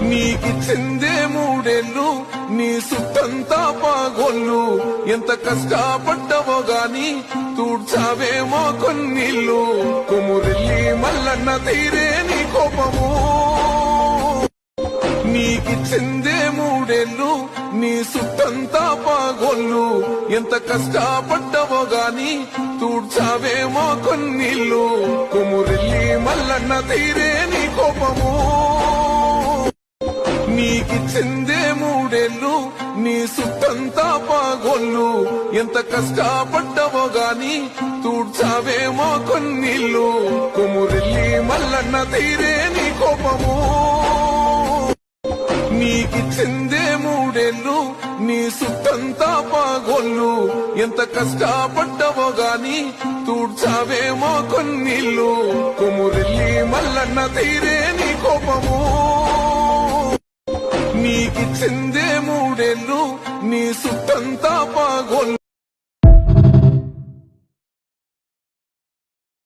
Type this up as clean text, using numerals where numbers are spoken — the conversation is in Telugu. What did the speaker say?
నీకిచ్చిందే మూడేళ్ళు నీ సుట్టంతా పాగోళ్ళు ఎంత కష్టపడ్డవో గాని తూడ్చావేమో కొన్నిళ్ళు కుమురెల్లి మల్లన్న తీరే నీ కోపము నీకిచ్చిందే మూడేళ్ళు నీ సుట్టంతా పాగోళ్ళు ఎంత కష్టపడ్డవో గాని తూడ్చావేమో కొన్నిళ్ళు కుమురెల్లి మల్లన్న తీరే నీ కోపము నీకిచ్చిందే మూడేళ్ళు నీ సుట్టంతా పాగోళ్ళు ఎంత కష్టపడ్డవో గాని తూడ్చావేమో కొన్నిళ్ళు కుమురెల్లి మల్లన్న తీరే నీ కోపము నీకిచ్చిందే మూడేళ్ళు నీ సుట్టంతా పాగోళ్ళు ఎంత కష్టపడ్డవో గాని తూడ్చావేమో కొన్నిళ్ళు కుమురెల్లి మల్లన్న తీరే నీ కోపము నీకిచ్చిందే మూడేళ్ళు నీ సుట్టంతా పాగోళ్ళు